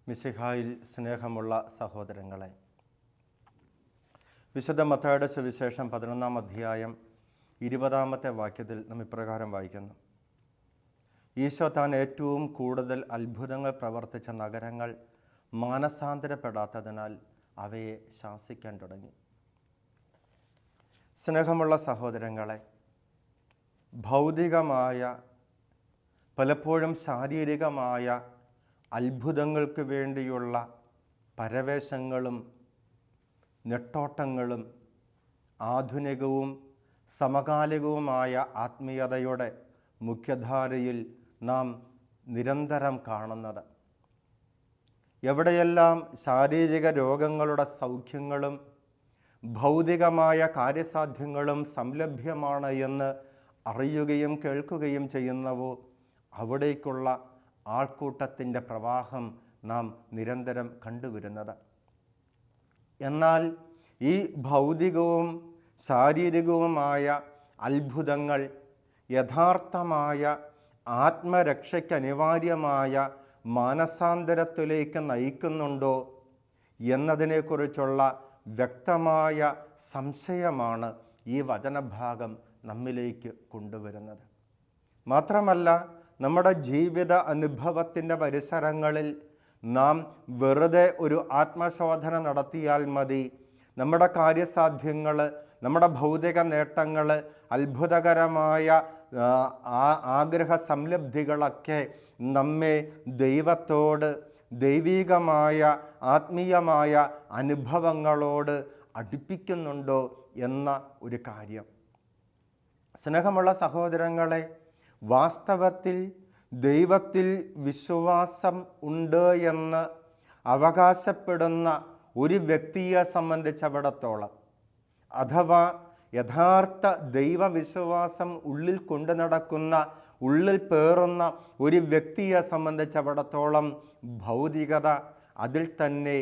മിശിഹായിൽ സ്നേഹമുള്ള സഹോദരങ്ങളെ, വിശുദ്ധ മത്തായിയുടെ സുവിശേഷം 11-ാം അധ്യായം 20-ാമത്തെ വാക്യത്തിൽ നാം ഇപ്രകാരം വായിക്കുന്നു: ഈശോ താൻ ഏറ്റവും കൂടുതൽ അത്ഭുതങ്ങൾ പ്രവർത്തിച്ച നഗരങ്ങൾ മാനസാന്തരപ്പെടാത്തതിനാൽ അവയെ ശാസിക്കാൻ തുടങ്ങി. സ്നേഹമുള്ള സഹോദരങ്ങളെ, ഭൗതികമായ, പലപ്പോഴും ശാരീരികമായ അത്ഭുതങ്ങൾക്ക് വേണ്ടിയുള്ള പരവേശങ്ങളും നെട്ടോട്ടങ്ങളും ആധുനികവും സമകാലികവുമായ ആത്മീയതയുടെ മുഖ്യധാരയിൽ നാം നിരന്തരം കാണുന്നത്. എവിടെയെല്ലാം ശാരീരിക രോഗങ്ങളുടെ സൗഖ്യങ്ങളും ഭൗതികമായ കാര്യസാധ്യങ്ങളും സംലഭ്യമാണ് എന്ന് അറിയുകയും കേൾക്കുകയും ചെയ്യുന്നവോ, അവിടേക്കുള്ള ആൾക്കൂട്ടത്തിൻ്റെ പ്രവാഹം നാം നിരന്തരം കണ്ടുവരുന്നത്. എന്നാൽ ഈ ഭൗതികവും ശാരീരികവുമായ അത്ഭുതങ്ങൾ യഥാർത്ഥമായ ആത്മരക്ഷയ്ക്ക് അനിവാര്യമായ മാനസാന്തരത്തിലേക്ക് നയിക്കുന്നുണ്ടോ എന്നതിനെക്കുറിച്ചുള്ള വ്യക്തമായ സംശയമാണ് ഈ വചനഭാഗം നമ്മിലേക്ക് കൊണ്ടുവരുന്നത്. മാത്രമല്ല, നമ്മുടെ ജീവിത അനുഭവത്തിൻ്റെ പരിസരങ്ങളിൽ നാം വെറുതെ ഒരു ആത്മശോധന നടത്തിയാൽ മതി. നമ്മുടെ കാര്യസാധ്യങ്ങൾ, നമ്മുടെ ഭൗതിക നേട്ടങ്ങൾ, അത്ഭുതകരമായ ആഗ്രഹ സംലബ്ധികളൊക്കെ നമ്മെ ദൈവത്തോട്, ദൈവികമായ ആത്മീയമായ അനുഭവങ്ങളോട് അടുപ്പിക്കുന്നുണ്ടോ എന്ന ഒരു കാര്യം. സ്നേഹമുള്ള സഹോദരങ്ങളെ, വാസ്തവത്തിൽ ദൈവത്തിൽ വിശ്വാസം ഉണ്ട് എന്ന് അവകാശപ്പെടുന്ന ഒരു വ്യക്തിയെ സംബന്ധിച്ചിടത്തോളം, അഥവാ യഥാർത്ഥ ദൈവവിശ്വാസം ഉള്ളിൽ കൊണ്ടു നടക്കുന്ന, ഉള്ളിൽ പേറുന്ന ഒരു വ്യക്തിയെ സംബന്ധിച്ചിടത്തോളം ഭൗതികത അതിൽ തന്നെ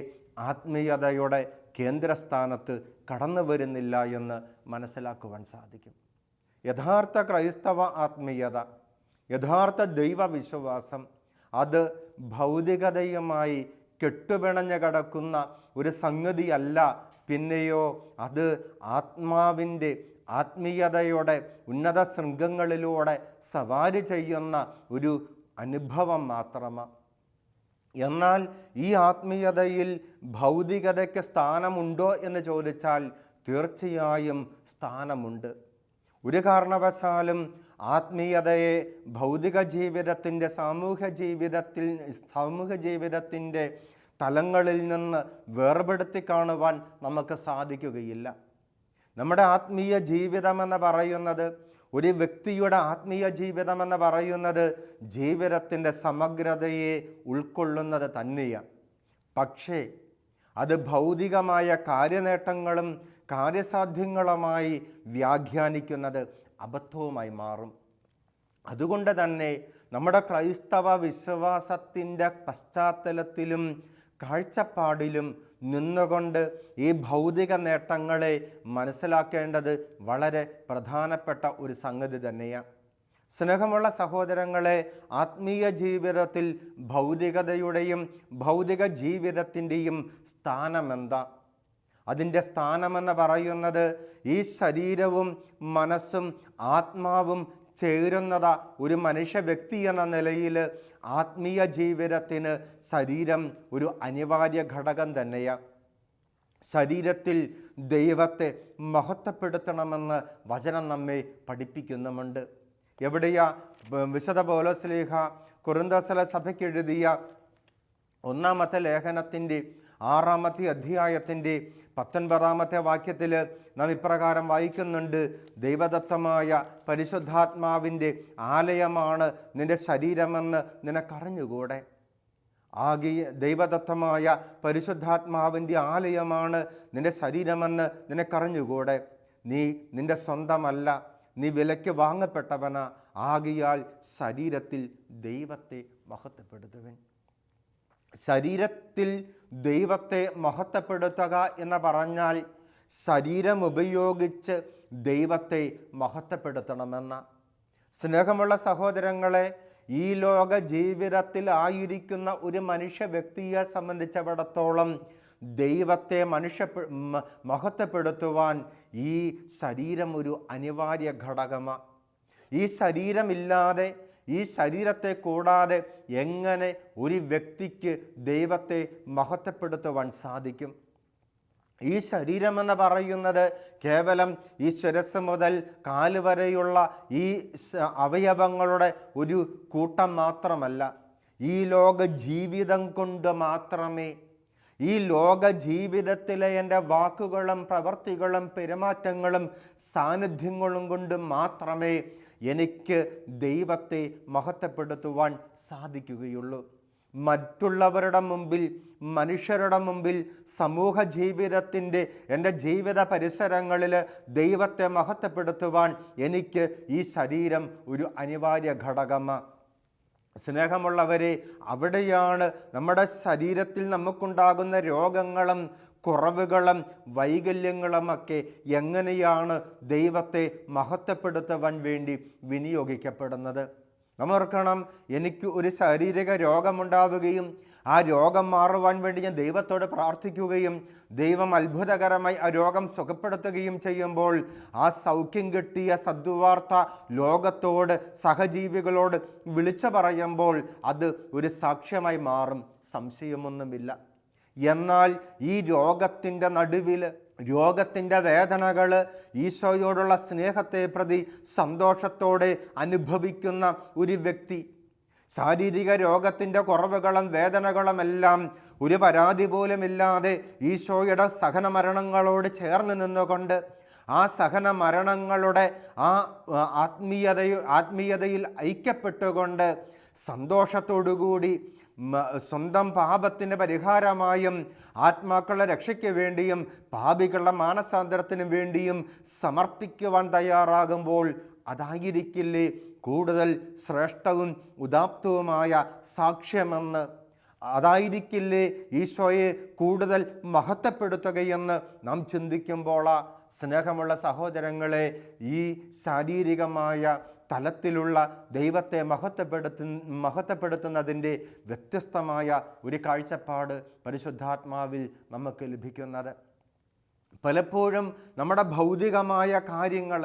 ആത്മീയതയുടെ കേന്ദ്രസ്ഥാനത്ത് കടന്നു വരുന്നില്ല എന്ന് മനസ്സിലാക്കുവാൻ സാധിക്കും. യഥാർത്ഥ ക്രൈസ്തവ ആത്മീയത, യഥാർത്ഥ ദൈവവിശ്വാസം അത് ഭൗതികതയുമായി കെട്ടുപിണഞ്ഞു കിടക്കുന്ന ഒരു സംഗതിയല്ല. പിന്നെയോ അത് ആത്മാവിൻ്റെ, ആത്മീയതയുടെ ഉന്നത ശൃംഗങ്ങളിലൂടെ സവാരി ചെയ്യുന്ന ഒരു അനുഭവം മാത്രമാണ്. എന്നാൽ ഈ ആത്മീയതയിൽ ഭൗതികതയ്ക്ക് സ്ഥാനമുണ്ടോ എന്ന് ചോദിച്ചാൽ തീർച്ചയായും സ്ഥാനമുണ്ട്. ഒരു കാരണവശാലും ആത്മീയതയെ ഭൗതിക ജീവിതത്തിൻ്റെ, സാമൂഹ്യ ജീവിതത്തിൻ്റെ തലങ്ങളിൽ നിന്ന് വേർപെടുത്തി കാണുവാൻ നമുക്ക് സാധിക്കുകയില്ല. നമ്മുടെ ആത്മീയ ജീവിതമെന്ന് പറയുന്നത്, ഒരു വ്യക്തിയുടെ ആത്മീയ ജീവിതമെന്ന് പറയുന്നത് ജീവിതത്തിൻ്റെ സമഗ്രതയെ ഉൾക്കൊള്ളുന്നത് തന്നെയാണ്. പക്ഷേ അത് ഭൗതികമായ കാര്യനേട്ടങ്ങളും കാര്യസാധ്യങ്ങളുമായി വ്യാഖ്യാനിക്കുന്നത് അബദ്ധവുമായി മാറും. അതുകൊണ്ട് തന്നെ നമ്മുടെ ക്രൈസ്തവ വിശ്വാസത്തിൻ്റെ പശ്ചാത്തലത്തിലും കാഴ്ചപ്പാടിലും നിന്നുകൊണ്ട് ഈ ഭൗതിക നേട്ടങ്ങളെ മനസ്സിലാക്കേണ്ടത് വളരെ പ്രധാനപ്പെട്ട ഒരു സംഗതി തന്നെയാണ്. സ്നേഹമുള്ള സഹോദരങ്ങളെ, ആത്മീയ ജീവിതത്തിൽ ഭൗതികതയുടെയും ഭൗതിക ജീവിതത്തിൻ്റെയും സ്ഥാനമെന്താ? അതിൻ്റെ സ്ഥാനമെന്ന് പറയുന്നത് ഈ ശരീരവും മനസ്സും ആത്മാവും ചേരുന്നത ഒരു മനുഷ്യ വ്യക്തി എന്ന നിലയിൽ ആത്മീയ ജീവിതത്തിന് ശരീരം ഒരു അനിവാര്യ ഘടകം തന്നെയാണ്. ശരീരത്തിൽ ദൈവത്തെ മഹത്വപ്പെടുത്തണമെന്ന് വചനം നമ്മെ പഠിപ്പിക്കുന്നുമുണ്ട്. എവിടെയാ വിശുദ്ധ പൗലോസ്ലീഹ കൊരിന്ത്യർ സഭയ്ക്ക് എഴുതിയ 1-ാമത്തെ ലേഖനത്തിൻ്റെ 6-ാമത്തെ അധ്യായത്തിൻ്റെ 19-ാമത്തെ വാക്യത്തിൽ നാം ഇപ്രകാരം വായിക്കുന്നുണ്ട്: ദൈവദത്തമായ പരിശുദ്ധാത്മാവിൻ്റെ ആലയമാണ് നിൻ്റെ ശരീരമെന്ന് നിനക്കറിഞ്ഞുകൂടെ. ദൈവദത്തമായ പരിശുദ്ധാത്മാവിൻ്റെ ആലയമാണ് നിൻ്റെ ശരീരമെന്ന് നിനക്കറിഞ്ഞുകൂടെ. നീ നിൻ്റെ സ്വന്തമല്ല, നീ വിലയ്ക്ക് വാങ്ങപ്പെട്ടവനാ. ആകയാൽ ശരീരത്തിൽ ദൈവത്തെ മഹത്വപ്പെടുത്തുവൻ. ശരീരത്തിൽ ദൈവത്തെ മഹത്വപ്പെടുത്തുക എന്ന് പറഞ്ഞാൽ ശരീരം ഉപയോഗിച്ച് ദൈവത്തെ മഹത്വപ്പെടുത്തണമെന്ന. സ്നേഹമുള്ള സഹോദരങ്ങളെ, ഈ ലോക ജീവിതത്തിൽ ആയിരിക്കുന്ന ഒരു മനുഷ്യ വ്യക്തിയെ സംബന്ധിച്ചിടത്തോളം ദൈവത്തെ മഹത്വപ്പെടുത്തുവാൻ ഈ ശരീരം ഒരു അനിവാര്യ ഘടകമാണ്. ഈ ശരീരമില്ലാതെ, ഈ ശരീരത്തെ കൂടാതെ എങ്ങനെ ഒരു വ്യക്തിക്ക് ദൈവത്തെ മഹത്വപ്പെടുത്തുവാൻ സാധിക്കും? ഈ ശരീരമെന്ന് പറയുന്നത് കേവലം ഈ ശിരസ് മുതൽ കാല് വരെയുള്ള ഈ അവയവങ്ങളുടെ ഒരു കൂട്ടം മാത്രമല്ല. ഈ ലോക ജീവിതം കൊണ്ട് മാത്രമേ, ഈ ലോക ജീവിതത്തിലെ എൻ്റെ വാക്കുകളും പ്രവൃത്തികളും പെരുമാറ്റങ്ങളും സാന്നിധ്യങ്ങളും കൊണ്ട് മാത്രമേ എനിക്ക് ദൈവത്തെ മഹത്വപ്പെടുത്തുവാൻ സാധിക്കുകയുള്ളൂ. മറ്റുള്ളവരുടെ മുമ്പിൽ, മനുഷ്യരുടെ മുമ്പിൽ, സമൂഹ ജീവിതത്തിൻ്റെ എൻ്റെ ജീവിത പരിസരങ്ങളിൽ ദൈവത്തെ മഹത്വപ്പെടുത്തുവാൻ എനിക്ക് ഈ ശരീരം ഒരു അനിവാര്യ ഘടകമാണ്. സ്നേഹമുള്ളവരെ, അവിടെയാണ് നമ്മുടെ ശരീരത്തിൽ നമുക്കുണ്ടാകുന്ന രോഗങ്ങളും കുറവുകളും വൈകല്യങ്ങളുമൊക്കെ എങ്ങനെയാണ് ദൈവത്തെ മഹത്വപ്പെടുത്തുവാൻ വേണ്ടി വിനിയോഗിക്കപ്പെടുന്നത്. നമ്മോർക്കണം, എനിക്ക് ഒരു ശാരീരിക രോഗമുണ്ടാവുകയും ആ രോഗം മാറുവാൻ വേണ്ടി ഞാൻ ദൈവത്തോട് പ്രാർത്ഥിക്കുകയും ദൈവം അത്ഭുതകരമായി ആ രോഗം സുഖപ്പെടുത്തുകയും ചെയ്യുമ്പോൾ ആ സൗഖ്യം കിട്ടിയ സദ്വാർത്ത ലോകത്തോട്, സഹജീവികളോട് വിളിച്ചു പറയുമ്പോൾ അത് ഒരു സാക്ഷ്യമായി മാറും, സംശയമൊന്നുമില്ല. എന്നാൽ ഈ രോഗത്തിൻ്റെ നടുവിൽ, രോഗത്തിൻ്റെ വേദനകൾ ഈശോയോടുള്ള സ്നേഹത്തെ പ്രതി സന്തോഷത്തോടെ അനുഭവിക്കുന്ന ഒരു വ്യക്തി, ശാരീരിക രോഗത്തിൻ്റെ കുറവുകളും വേദനകളുമെല്ലാം ഒരു പരാതി പോലുമില്ലാതെ ഈശോയുടെ സഹനമരണങ്ങളോട് ചേർന്ന് നിന്നുകൊണ്ട് ആ സഹന മരണങ്ങളുടെ ആ ആത്മീയതയിൽ ഐക്യപ്പെട്ടുകൊണ്ട് സന്തോഷത്തോടുകൂടി സ്വന്തം പാപത്തിന് പരിഹാരമായും ആത്മാക്കളുടെ രക്ഷയ്ക്ക് വേണ്ടിയും പാപികളുടെ മാനസാന്തരത്തിനു വേണ്ടിയും സമർപ്പിക്കുവാൻ തയ്യാറാകുമ്പോൾ അതായിരിക്കില്ലേ കൂടുതൽ ശ്രേഷ്ഠവും ഉദാത്തവുമായ സാക്ഷ്യമെന്ന്? അതായിരിക്കില്ലേ ഈശോയെ കൂടുതൽ മഹത്വപ്പെടുത്തുകയെന്ന് നാം ചിന്തിക്കുമ്പോൾ, സ്നേഹമുള്ള സഹോദരങ്ങളെ, ഈ ശാരീരികമായ തലത്തിലുള്ള ദൈവത്തെ മഹത്വപ്പെടുത്തുന്നതിൻ്റെ വ്യത്യസ്തമായ ഒരു കാഴ്ചപ്പാട് പരിശുദ്ധാത്മാവിൽ നമുക്ക് ലഭിക്കുന്നത്. പലപ്പോഴും നമ്മുടെ ഭൗതികമായ കാര്യങ്ങൾ,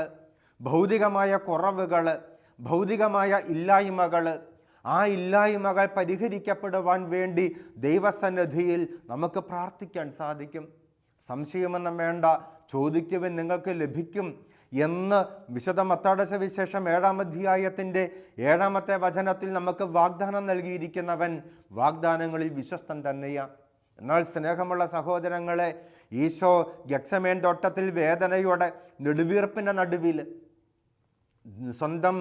ഭൗതികമായ കുറവുകൾ, ഭൗതികമായ ഇല്ലായ്മകൾ, ആ ഇല്ലായ്മകൾ പരിഹരിക്കപ്പെടുവാൻ വേണ്ടി ദൈവസന്നിധിയിൽ നമുക്ക് പ്രാർത്ഥിക്കാൻ സാധിക്കും. സംശയമൊന്നും വേണ്ട, ചോദിക്കുവാൻ നിങ്ങൾക്ക് ലഭിക്കും എന്ന് വിശുദ്ധ മത്തായിയുടെ സുവിശേഷം 7-ാം അധ്യായത്തിൻ്റെ 7-ാമത്തെ വചനത്തിൽ നമുക്ക് വാഗ്ദാനം നൽകിയിരിക്കുന്നവൻ വാഗ്ദാനങ്ങളിൽ വിശ്വസ്തൻ തന്നെയാണ്. എന്നാൽ സ്നേഹമുള്ള സഹോദരങ്ങളെ, ഈശോ ഗെത്സമേൻ തോട്ടത്തിൽ വേദനയുടെ നെടുവീർപ്പിൻ്റെ നടുവിൽ സ്വന്തം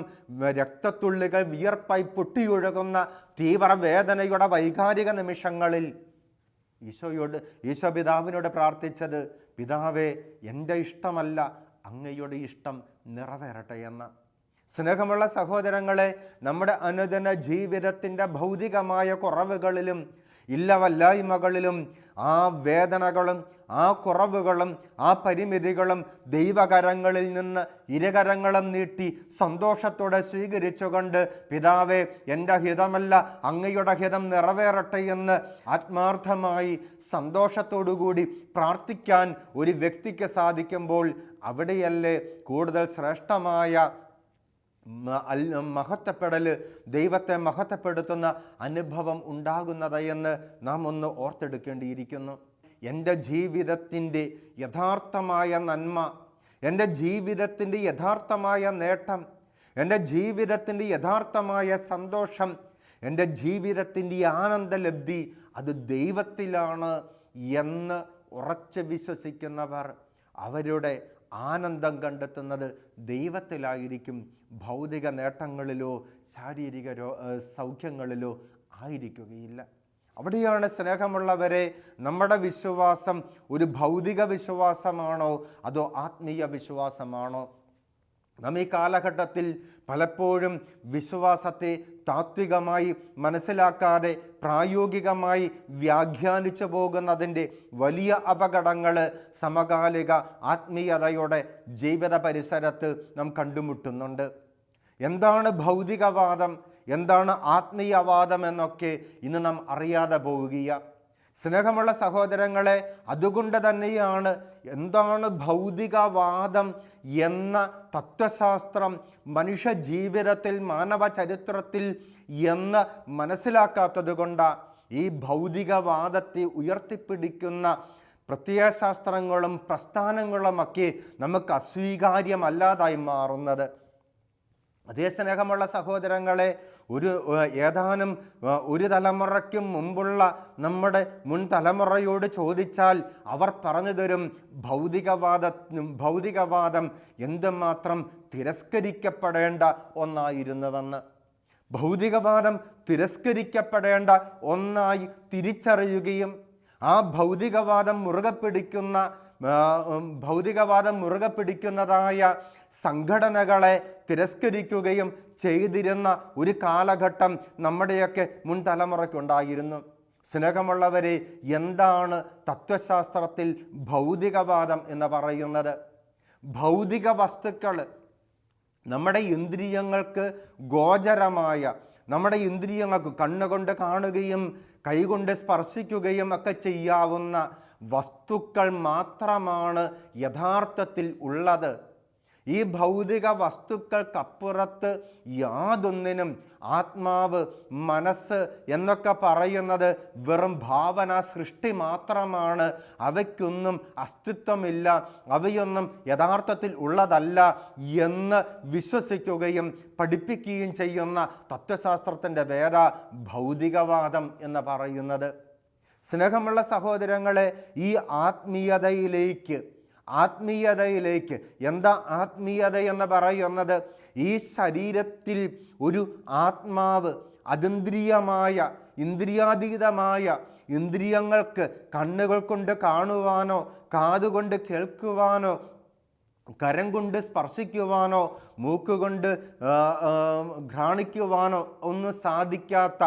രക്തത്തുള്ളികൾ വിയർപ്പായി പൊട്ടിയൊഴുകുന്ന തീവ്ര വേദനയുടെ വൈകാരിക നിമിഷങ്ങളിൽ ഈശോ പിതാവിനോട് പ്രാർത്ഥിച്ചത്, പിതാവേ, എൻ്റെ ഇഷ്ടമല്ല അങ്ങയുടെ ഇഷ്ടം നിറവേറട്ടെ എന്ന. സ്നേഹമുള്ള സഹോദരങ്ങളെ, നമ്മുടെ അനുദിന ജീവിതത്തിൻ്റെ ഭൗതികമായ കുറവുകളിലും ഇല്ലവല്ലായ്മകളിലും ആ വേദനകളും ആ കുറവുകളും ആ പരിമിതികളും ദൈവകരങ്ങളിൽ നിന്ന് ഇരുകരങ്ങളും നീട്ടി സന്തോഷത്തോടെ സ്വീകരിച്ചുകൊണ്ട്, പിതാവേ, എൻ്റെ ഹിതമല്ല അങ്ങയുടെ ഹിതം നിറവേറട്ടെ എന്ന് ആത്മാർത്ഥമായി സന്തോഷത്തോടുകൂടി പ്രാർത്ഥിക്കാൻ ഒരു വ്യക്തിക്ക് സാധിക്കുമ്പോൾ അവിടെയല്ലേ കൂടുതൽ ശ്രേഷ്ഠമായ മഹത്വപ്പെടൽ, ദൈവത്തെ മഹത്വപ്പെടുത്തുന്ന അനുഭവം ഉണ്ടാകുന്നത് എന്ന് നാം ഒന്ന് ഓർത്തെടുക്കേണ്ടിയിരിക്കുന്നു. എൻ്റെ ജീവിതത്തിൻ്റെ യഥാർത്ഥമായ നന്മ, എൻ്റെ ജീവിതത്തിൻ്റെ യഥാർത്ഥമായ നേട്ടം, എൻ്റെ ജീവിതത്തിൻ്റെ യഥാർത്ഥമായ സന്തോഷം, എൻ്റെ ജീവിതത്തിൻ്റെ ആനന്ദലബ്ധി അത് ദൈവത്തിലാണ് എന്ന് ഉറച്ച് വിശ്വസിക്കുന്നവർ അവരുടെ ആനന്ദം കണ്ടെത്തുന്നത് ദൈവത്തിലായിരിക്കും, ഭൗതിക നേട്ടങ്ങളിലോ ശാരീരിക സൗഖ്യങ്ങളിലോ ആയിരിക്കുകയില്ല. അവിടെയാണ് സ്നേഹമുള്ളവരെ നമ്മുടെ വിശ്വാസം ഒരു ഭൗതിക വിശ്വാസമാണോ അതോ ആത്മീയ വിശ്വാസമാണോ? നാം ഈ കാലഘട്ടത്തിൽ പലപ്പോഴും വിശ്വാസത്തെ താത്വികമായി മനസ്സിലാക്കാതെ പ്രായോഗികമായി വ്യാഖ്യാനിച്ചു പോകുന്നതിൻ്റെ വലിയ അപകടങ്ങൾ സമകാലിക ആത്മീയതയുടെ ജീവിത പരിസരത്ത് നാം കണ്ടുമുട്ടുന്നുണ്ട്. എന്താണ് ഭൗതികവാദം? എന്താണ് ആത്മീയവാദം എന്നൊക്കെ ഇന്ന് നാം അറിയാതെ പോവുകയാണ്. സ്നേഹമുള്ള സഹോദരങ്ങളെ, അതുകൊണ്ട് തന്നെയാണ് എന്താണ് ഭൗതികവാദം എന്ന തത്വശാസ്ത്രം മനുഷ്യ ജീവിതത്തിൽ, മാനവ ചരിത്രത്തിൽ എന്ന് മനസ്സിലാക്കാത്തത് കൊണ്ടാണ് ഈ ഭൗതികവാദത്തെ ഉയർത്തിപ്പിടിക്കുന്ന പ്രത്യയശാസ്ത്രങ്ങളും പ്രസ്ഥാനങ്ങളുമൊക്കെ നമുക്ക് അസ്വീകാര്യമല്ലാതായി മാറുന്നത്. അതേ സ്നേഹമുള്ള സഹോദരങ്ങളെ, ഒരു തലമുറയ്ക്കും മുമ്പുള്ള നമ്മുടെ മുൻ തലമുറയോട് ചോദിച്ചാൽ അവർ പറഞ്ഞു തരും ഭൗതികവാദം എന്തുമാത്രം തിരസ്കരിക്കപ്പെടേണ്ട ഒന്നായിരുന്നുവെന്ന്. ഭൗതികവാദം തിരസ്കരിക്കപ്പെടേണ്ട ഒന്നായി തിരിച്ചറിയുകയും ആ ഭൗതികവാദം മുറുകെ പിടിക്കുന്നതായ സംഘടനകളെ തിരസ്കരിക്കുകയും ചെയ്തിരുന്ന ഒരു കാലഘട്ടം നമ്മുടെയൊക്കെ മുൻ തലമുറയ്ക്കുണ്ടായിരുന്നു. സ്നേഹമുള്ളവരെ, എന്താണ് തത്വശാസ്ത്രത്തിൽ ഭൗതികവാദം എന്ന് പറയുന്നത്? ഭൗതിക വസ്തുക്കൾ, നമ്മുടെ ഇന്ദ്രിയങ്ങൾക്ക് ഗോചരമായ, നമ്മുടെ ഇന്ദ്രിയങ്ങൾക്ക് കണ്ണുകൊണ്ട് കാണുകയും കൈകൊണ്ട് സ്പർശിക്കുകയും ഒക്കെ ചെയ്യാവുന്ന വസ്തുക്കൾ മാത്രമാണ് യഥാർത്ഥത്തിൽ ഉള്ളത്. ഈ ഭൗതിക വസ്തുക്കൾക്കപ്പുറത്ത് യാതൊന്നിനും ആത്മാവ്, മനസ്സ് എന്നൊക്കെ പറയുന്നത് വെറും ഭാവന സൃഷ്ടി മാത്രമാണ്. അവയ്ക്കൊന്നും അസ്തിത്വമില്ല, അവയൊന്നും യഥാർത്ഥത്തിൽ ഉള്ളതല്ല എന്ന് വിശ്വസിക്കുകയും പഠിപ്പിക്കുകയും ചെയ്യുന്ന തത്വശാസ്ത്രത്തിൻ്റെ പേരാ ഭൗതികവാദം എന്ന് പറയുന്നത്. സ്നേഹമുള്ള സഹോദരങ്ങളെ, ഈ ആത്മീയതയിലേക്ക് എന്താ ആത്മീയത എന്ന് പറയുന്നത്? ഈ ശരീരത്തിൽ ഒരു ആത്മാവ്, അതീന്ദ്രിയമായ, ഇന്ദ്രിയാതീതമായ, ഇന്ദ്രിയങ്ങൾക്ക് കണ്ണുകൾ കൊണ്ട് കാണുവാനോ, കാതുകൊണ്ട് കേൾക്കുവാനോ, കരം കൊണ്ട് സ്പർശിക്കുവാനോ, മൂക്കുകൊണ്ട് ഘ്രാണിക്കുവാനോ ഒന്നും സാധിക്കാത്ത,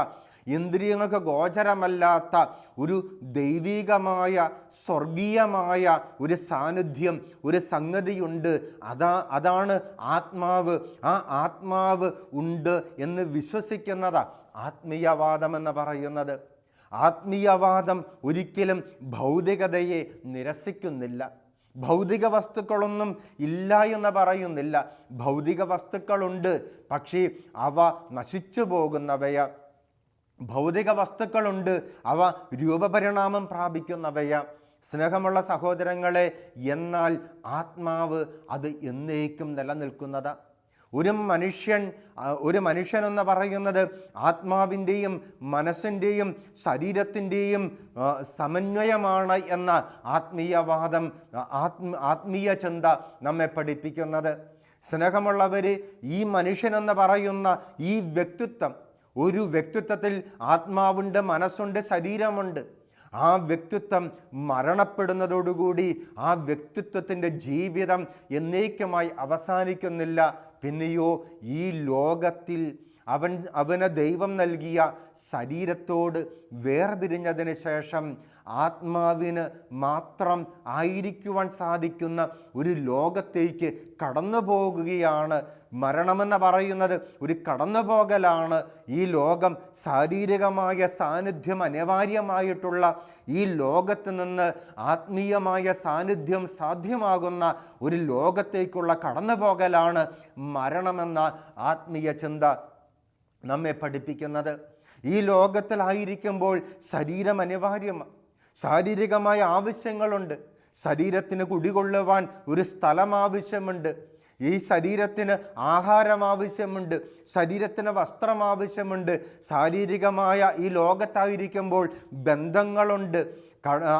ഇന്ദ്രിയങ്ങൾക്ക് ഗോചരമല്ലാത്ത ഒരു ദൈവികമായ, സ്വർഗീയമായ ഒരു സാന്നിധ്യം, ഒരു സംഗതിയുണ്ട്. അതാണ് ആത്മാവ്. ആ ആത്മാവ് ഉണ്ട് എന്ന് വിശ്വസിക്കുന്നതാ ആത്മീയവാദം എന്ന് പറയുന്നത്. ആത്മീയവാദം ഒരിക്കലും ഭൗതികതയെ നിരസിക്കുന്നില്ല. ഭൗതിക വസ്തുക്കളൊന്നും ഇല്ല എന്ന് പറയുന്നില്ല. ഭൗതിക വസ്തുക്കളുണ്ട്, പക്ഷേ അവ നശിച്ചു പോകുന്നവയാ. ഭൗതിക വസ്തുക്കളുണ്ട്, അവ രൂപപരിണാമം പ്രാപിക്കുന്നവയാ. സ്നേഹമുള്ള സഹോദരങ്ങളെ, എന്നാൽ ആത്മാവ് അത് എന്നേക്കും നിലനിൽക്കുന്നതാ. ഒരു മനുഷ്യൻ എന്ന് പറയുന്നത് ആത്മാവിൻ്റെയും മനസ്സിൻ്റെയും ശരീരത്തിൻ്റെയും സമന്വയമാണ് എന്ന ആത്മീയ ചിന്ത നമ്മെ പഠിപ്പിക്കുന്നത്. സ്നേഹമുള്ളവർ, ഈ മനുഷ്യനെന്ന് പറയുന്ന ഈ വ്യക്തിത്വം, ഒരു വ്യക്തിത്വത്തിൽ ആത്മാവുണ്ട്, മനസ്സുണ്ട്, ശരീരമുണ്ട്. ആ വ്യക്തിത്വം മരണപ്പെടുന്നതോടുകൂടി ആ വ്യക്തിത്വത്തിൻ്റെ ജീവിതം എന്നേക്കുമായി അവസാനിക്കുന്നില്ല. പിന്നെയോ ഈ ലോകത്തിൽ അവന് ദൈവം നൽകിയ ശരീരത്തോട് വേർപിരിഞ്ഞതിന് ശേഷം ആത്മാവിന് മാത്രം ആയിരിക്കുവാൻ സാധിക്കുന്ന ഒരു ലോകത്തേക്ക് കടന്നു പോകുകയാണ്. മരണമെന്ന് പറയുന്നത് ഒരു കടന്നുപോകലാണ്. ഈ ലോകം ശാരീരികമായ സാന്നിധ്യം അനിവാര്യമായിട്ടുള്ള ഈ ലോകത്ത് നിന്ന് ആത്മീയമായ സാന്നിധ്യം സാധ്യമാകുന്ന ഒരു ലോകത്തേക്കുള്ള കടന്നുപോകലാണ് മരണമെന്ന ആത്മീയ ചിന്ത നമ്മെ പഠിപ്പിക്കുന്നത്. ഈ ലോകത്തിലായിരിക്കുമ്പോൾ ശരീരം അനിവാര്യമാണ്. ശാരീരികമായ ആവശ്യങ്ങളുണ്ട്. ശരീരത്തിന് കുടികൊള്ളുവാൻ ഒരു സ്ഥലം ആവശ്യമുണ്ട്. ഈ ശരീരത്തിന് ആഹാരം ആവശ്യമുണ്ട്. ശരീരത്തിന് വസ്ത്രം ആവശ്യമുണ്ട്. ശാരീരികമായ ഈ ലോകത്തായിരിക്കുമ്പോൾ ബന്ധങ്ങളുണ്ട്.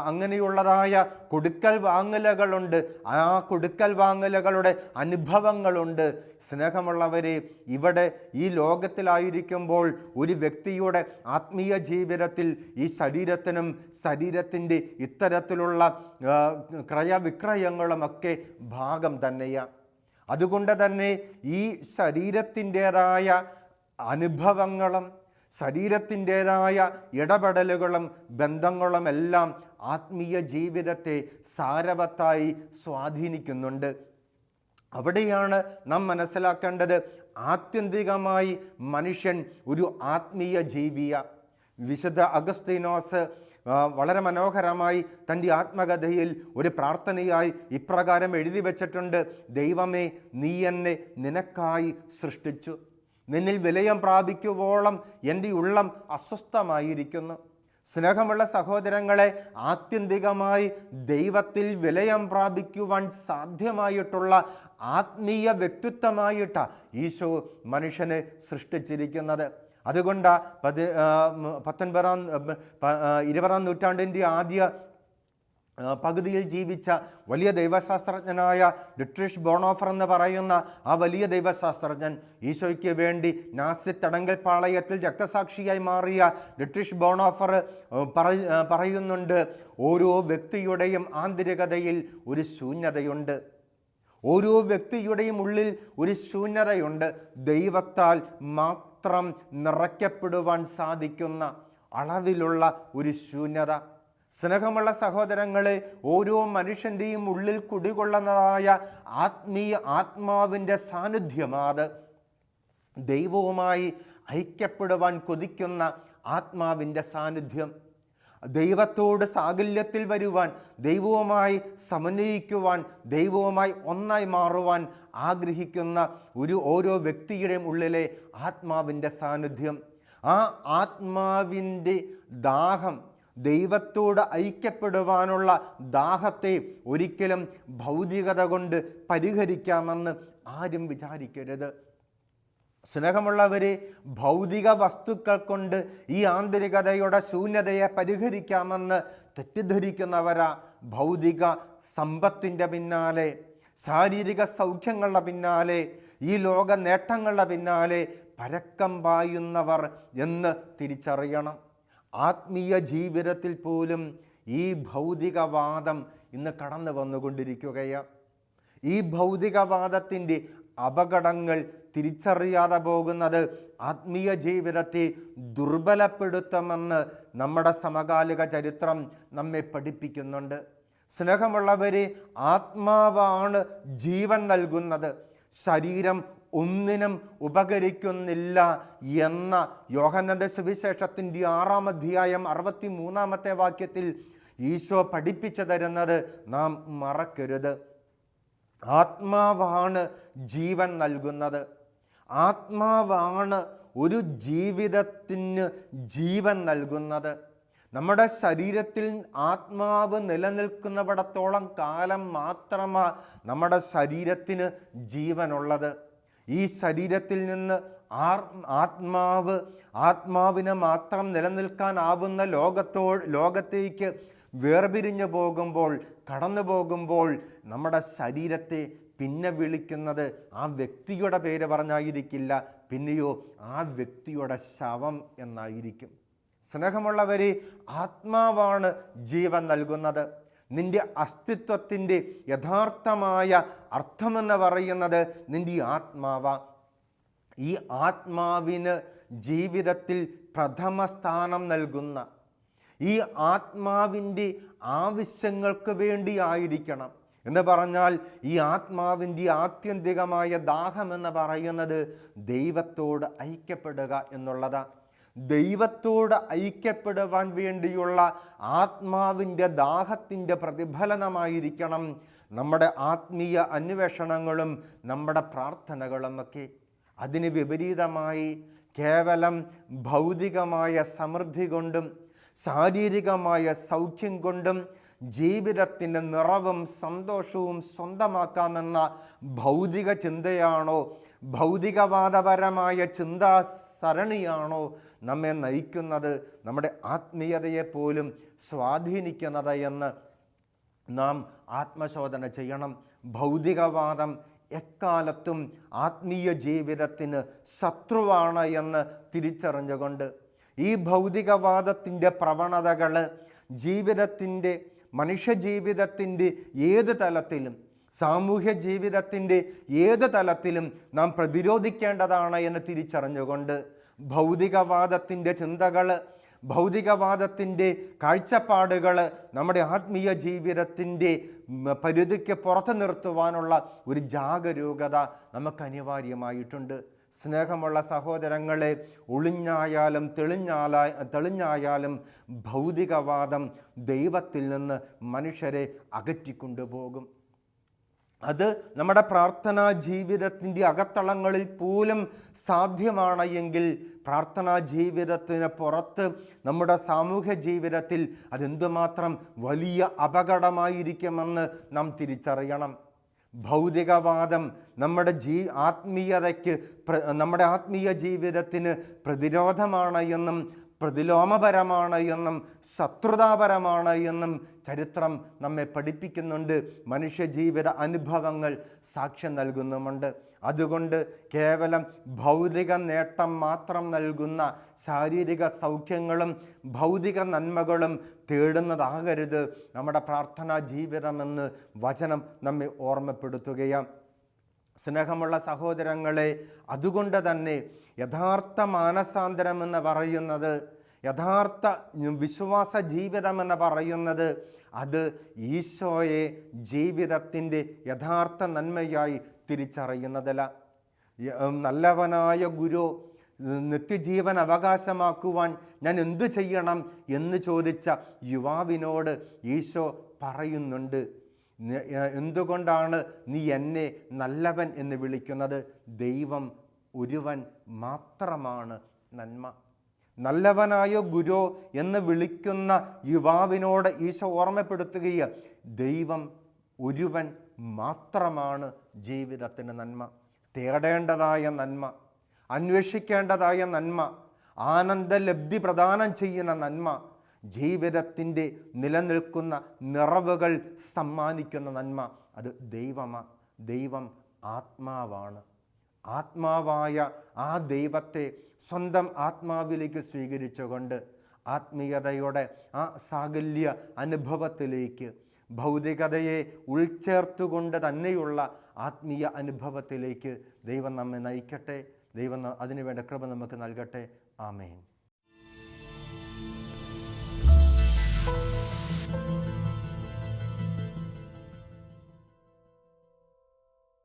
അങ്ങനെയുള്ളതായ കൊടുക്കൽ വാങ്ങലുകളുണ്ട്. ആ കൊടുക്കൽ വാങ്ങലുകളുടെ അനുഭവങ്ങളുണ്ട്. സ്നേഹമുള്ളവരെ, ഇവിടെ ഈ ലോകത്തിലായിരിക്കുമ്പോൾ ഒരു വ്യക്തിയുടെ ആത്മീയ ജീവിതത്തിൽ ഈ ശരീരത്തിനും ശരീരത്തിൻ്റെ ഇത്തരത്തിലുള്ള ക്രയവിക്രയങ്ങളുമൊക്കെ ഭാഗം തന്നെയാണ്. അതുകൊണ്ട് തന്നെ ഈ ശരീരത്തിൻ്റെതായ അനുഭവങ്ങളും ശരീരത്തിൻ്റെതായ ഇടപെടലുകളും ബന്ധങ്ങളും എല്ലാം ആത്മീയ ജീവിതത്തെ സാരവത്തായി സ്വാധീനിക്കുന്നുണ്ട്. അവിടെയാണ് നാം മനസ്സിലാക്കേണ്ടത്, ആത്യന്തികമായി മനുഷ്യൻ ഒരു ആത്മീയ ജീവിയ. വിശുദ്ധ അഗസ്തീനോസ് വളരെ മനോഹരമായി തൻ്റെ ആത്മകഥയിൽ ഒരു പ്രാർത്ഥനയായി ഇപ്രകാരം എഴുതി വച്ചിട്ടുണ്ട്: ദൈവമേ, നീ എന്നെ നിനക്കായി സൃഷ്ടിച്ചു, നിന്നിൽ വിലയം പ്രാപിക്കുവോളം എൻ്റെ ഉള്ളം അസ്വസ്ഥമായിരിക്കുന്നു. സ്നേഹമുള്ള സഹോദരങ്ങളെ, ആത്യന്തികമായി ദൈവത്തിൽ വിലയം പ്രാപിക്കുവാൻ സാധ്യമായിട്ടുള്ള ആത്മീയ വ്യക്തിത്വമായിട്ടാണ് ഈശോ മനുഷ്യനെ സൃഷ്ടിച്ചിരിക്കുന്നത്. അതുകൊണ്ട് 20-ാം നൂറ്റാണ്ടിൻ്റെ ആദ്യ പകുതിയിൽ ജീവിച്ച വലിയ ദൈവശാസ്ത്രജ്ഞനായ ഡിട്രിഷ് ബോണോഫർ എന്ന് പറയുന്ന ആ വലിയ ദൈവശാസ്ത്രജ്ഞൻ, ഈശോയ്ക്ക് വേണ്ടി നാസി തടങ്കൽ പാളയത്തിൽ രക്തസാക്ഷിയായി മാറിയ ഡിട്രിഷ് ബോണോഫർ പറയുന്നുണ്ട്, ഓരോ വ്യക്തിയുടെയും ആന്തരികതയിൽ ഒരു ശൂന്യതയുണ്ട്. ഓരോ വ്യക്തിയുടെയും ഉള്ളിൽ ഒരു ശൂന്യതയുണ്ട്. ദൈവത്താൽ മാത്രം നിറയ്ക്കപ്പെടുവാൻ സാധിക്കുന്ന അളവിലുള്ള ഒരു ശൂന്യത. സ്നേഹമുള്ള സഹോദരങ്ങളെ, ഓരോ മനുഷ്യൻ്റെയും ഉള്ളിൽ കുടികൊള്ളുന്നതായ ആത്മാവിൻ്റെ സാന്നിധ്യമാണ് ദൈവവുമായി ഐക്യപ്പെടുവാൻ കൊതിക്കുന്ന ആത്മാവിൻ്റെ സാന്നിധ്യം. ദൈവത്തോട് സാകല്യത്തിൽ വരുവാൻ, ദൈവവുമായി സമന്വയിക്കുവാൻ, ദൈവവുമായി ഒന്നായി മാറുവാൻ ആഗ്രഹിക്കുന്ന ഓരോ വ്യക്തിയുടെയും ഉള്ളിലെ ആത്മാവിൻ്റെ സാന്നിധ്യം. ആ ആത്മാവിൻ്റെ ദാഹം, ദൈവത്തോട് ഐക്യപ്പെടുവാനുള്ള ദാഹത്തെ ഒരിക്കലും ഭൗതികത കൊണ്ട് പരിഹരിക്കാമെന്ന് ആരും വിചാരിക്കരുത്. സ്നേഹമുള്ളവരെ, ഭൗതിക വസ്തുക്കൾ കൊണ്ട് ഈ ആന്തരികതയുടെ ശൂന്യതയെ പരിഹരിക്കാമെന്ന് തെറ്റിദ്ധരിക്കുന്നവരാ ഭൗതിക സമ്പത്തിൻ്റെ പിന്നാലെ, ശാരീരിക സൗഖ്യങ്ങളുടെ പിന്നാലെ, ഈ ലോക നേട്ടങ്ങളുടെ പിന്നാലെ പരക്കം പായുന്നവർ എന്ന് തിരിച്ചറിയണം. ആത്മീയ ജീവിതത്തിൽ പോലും ഈ ഭൗതികവാദം ഇന്ന് കടന്നു വന്നുകൊണ്ടിരിക്കുകയാണ്. ഈ ഭൗതികവാദത്തിൻ്റെ അപകടങ്ങൾ തിരിച്ചറിയാതെ പോകുന്നത് ആത്മീയ ജീവിതത്തെ ദുർബലപ്പെടുത്തുമെന്ന് നമ്മുടെ സമകാലിക ചരിത്രം നമ്മെ പഠിപ്പിക്കുന്നുണ്ട്. സ്നേഹമുള്ളവരെ, ആത്മാവാണ് ജീവൻ നൽകുന്നത്, ശരീരം ഒന്നിനും ഉപകരിക്കുന്നില്ല എന്ന യോഹന്നാന്റെ സുവിശേഷത്തിൻ്റെ 6-ാം അധ്യായം 63-ാമത്തെ വാക്യത്തിൽ ഈശോ പഠിപ്പിച്ചു തരുന്നത് നാം മറക്കരുത്. ആത്മാവാണ് ജീവൻ നൽകുന്നത്. ആത്മാവാണ് ഒരു ജീവിതത്തിന് ജീവൻ നൽകുന്നത്. നമ്മുടെ ശരീരത്തിൽ ആത്മാവ് നിലനിൽക്കുന്നിടത്തോളം കാലം മാത്രമാണ് നമ്മുടെ ശരീരത്തിന് ജീവനുള്ളത്. ഈ ശരീരത്തിൽ നിന്ന് ആത്മാവിന് മാത്രം നിലനിൽക്കാനാവുന്ന ലോകത്തേക്ക് വേർപിരിഞ്ഞു പോകുമ്പോൾ, കടന്നു പോകുമ്പോൾ നമ്മുടെ ശരീരത്തെ പിന്നെ വിളിക്കുന്നത് ആ വ്യക്തിയുടെ പേര് പറഞ്ഞായിരിക്കില്ല, പിന്നെയോ ആ വ്യക്തിയുടെ ശവം എന്നായിരിക്കും. സ്നേഹമുള്ളവരെ, ആത്മാവാണ് ജീവൻ നൽകുന്നത്. നിന്റെ അസ്തിത്വത്തിൻ്റെ യഥാർത്ഥമായ അർത്ഥമെന്ന് പറയുന്നത് നിന്റെ ആത്മാവാ. ഈ ആത്മാവിന് ജീവിതത്തിൽ പ്രഥമ സ്ഥാനം നൽകുന്ന, ഈ ആത്മാവിൻ്റെ ആവശ്യങ്ങൾക്ക് വേണ്ടി ആയിരിക്കണം എന്ന് പറഞ്ഞാൽ, ഈ ആത്മാവിൻ്റെ ആത്യന്തികമായ ദാഹമെന്ന് പറയുന്നത് ദൈവത്തോട് ഐക്യപ്പെടുക എന്നുള്ളതാണ്. ദൈവത്തോട് ഐക്യപ്പെടുവാൻ വേണ്ടിയുള്ള ആത്മാവിൻ്റെ ദാഹത്തിൻ്റെ പ്രതിഫലനമായിരിക്കണം നമ്മുടെ ആത്മീയ അന്വേഷണങ്ങളും നമ്മുടെ പ്രാർത്ഥനകളുമൊക്കെ. അതിന് വിപരീതമായി കേവലം ഭൗതികമായ സമൃദ്ധി കൊണ്ടും ശാരീരികമായ സൗഖ്യം കൊണ്ടും ജീവിതത്തിൻ്റെ നിറവും സന്തോഷവും സ്വന്തമാക്കാമെന്ന ഭൗതിക ചിന്തയാണോ, ഭൗതികവാദപരമായ ചിന്താസരണിയാണോ നമ്മെ നയിക്കുന്നത്, നമ്മുടെ ആത്മീയതയെ പോലും സ്വാധീനിക്കുന്നത് എന്ന് നാം ആത്മശോധന ചെയ്യണം. ഭൗതികവാദം എക്കാലത്തും ആത്മീയ ജീവിതത്തിന് ശത്രുവാണ് എന്ന് തിരിച്ചറിഞ്ഞുകൊണ്ട് ഈ ഭൗതികവാദത്തിൻ്റെ പ്രവണതകൾ മനുഷ്യജീവിതത്തിൻ്റെ ഏത് തലത്തിലും, സാമൂഹ്യ ജീവിതത്തിൻ്റെ ഏത് തലത്തിലും നാം പ്രതിരോധിക്കേണ്ടതാണ് എന്ന് തിരിച്ചറിഞ്ഞുകൊണ്ട് ഭൗതികവാദത്തിൻ്റെ ചിന്തകൾ, ഭൗതികവാദത്തിൻ്റെ കാഴ്ചപ്പാടുകൾ നമ്മുടെ ആത്മീയ ജീവിതത്തിൻ്റെ പരിധിക്ക് പുറത്തു നിർത്തുവാനുള്ള ഒരു ജാഗരൂകത നമുക്ക് അനിവാര്യമായിട്ടുണ്ട്. സ്നേഹമുള്ള സഹോദരങ്ങളെ, ഒളിഞ്ഞായാലും തെളിഞ്ഞായാലും ഭൗതികവാദം ദൈവത്തിൽ നിന്ന് മനുഷ്യരെ അകറ്റിക്കൊണ്ടുപോകും. അത് നമ്മുടെ പ്രാർത്ഥനാ ജീവിതത്തിൻ്റെ അകത്തളങ്ങളിൽ പോലും സാധ്യമാണ് എങ്കിൽ പ്രാർത്ഥനാ ജീവിതത്തിന് പുറത്ത് നമ്മുടെ സാമൂഹ്യ ജീവിതത്തിൽ അതെന്തുമാത്രം വലിയ അപകടമായിരിക്കുമെന്ന് നാം തിരിച്ചറിയണം. ഭൗതികവാദം നമ്മുടെ ആത്മീയതയ്ക്ക് നമ്മുടെ ആത്മീയ ജീവിതത്തിന് പ്രതിരോധമാണ് എന്നും പ്രതിലോമപരമാണ് എന്നും ശത്രുതാപരമാണ് എന്നും ചരിത്രം നമ്മെ പഠിപ്പിക്കുന്നുണ്ട്. മനുഷ്യജീവിത അനുഭവങ്ങൾ സാക്ഷ്യം നൽകുന്നുമുണ്ട്. അതുകൊണ്ട് കേവലം ഭൗതിക നേട്ടം മാത്രം നൽകുന്ന ശാരീരിക സൗഖ്യങ്ങളും ഭൗതിക നന്മകളും തേടുന്നതാകരുത് നമ്മുടെ പ്രാർത്ഥനാ ജീവിതമെന്ന് വചനം നമ്മെ ഓർമ്മപ്പെടുത്തുകയാണ്. സ്നേഹമുള്ള സഹോദരങ്ങളെ, അതുകൊണ്ട് തന്നെ യഥാർത്ഥ മാനസാന്തരമെന്ന് പറയുന്നത്, യഥാർത്ഥ വിശ്വാസ ജീവിതമെന്ന് പറയുന്നത് അത് ഈശോയെ ജീവിതത്തിൻ്റെ യഥാർത്ഥ നന്മയായി തിരിച്ചറിയുന്നതല്ല. നല്ലവനായ ഗുരു, നിത്യജീവൻ അവകാശമാക്കുവാൻ ഞാൻ എന്തു ചെയ്യണം എന്ന് ചോദിച്ച യുവാവിനോട് ഈശോ പറയുന്നുണ്ട്, എന്തുകൊണ്ടാണ് നീ എന്നെ നല്ലവൻ എന്ന് വിളിക്കുന്നത്? ദൈവം ഒരുവൻ മാത്രമാണ് നന്മ. നല്ലവനായ ഗുരു എന്ന് വിളിക്കുന്ന യുവാവിനോട് ഈശോ ഓർമ്മപ്പെടുത്തുകയാണ്, ദൈവം ഒരുവൻ മാത്രമാണ് ജീവിതത്തിന് നന്മ, തേടേണ്ടതായ നന്മ, അന്വേഷിക്കേണ്ടതായ നന്മ, ആനന്ദലബ്ധി പ്രദാനം ചെയ്യുന്ന നന്മ, ജീവിതത്തിൻ്റെ നിലനിൽക്കുന്ന നിറവുകൾ സമ്മാനിക്കുന്ന നന്മ, അത് ദൈവം ആത്മാവാണ്. ആത്മാവായ ആ ദൈവത്തെ സ്വന്തം ആത്മാവിലേക്ക് സ്വീകരിച്ചുകൊണ്ട് ആത്മീയതയുടെ ആ സാകല്യ അനുഭവത്തിലേക്ക്, ഭൗതികതയെ ഉൾച്ചേർത്തുകൊണ്ട് തന്നെയുള്ള ആത്മീയ അനുഭവത്തിലേക്ക് ദൈവം നമ്മെ നയിക്കട്ടെ. ദൈവം അതിനുവേണ്ട കൃപ നമുക്ക് നൽകട്ടെ. ആമേൻ.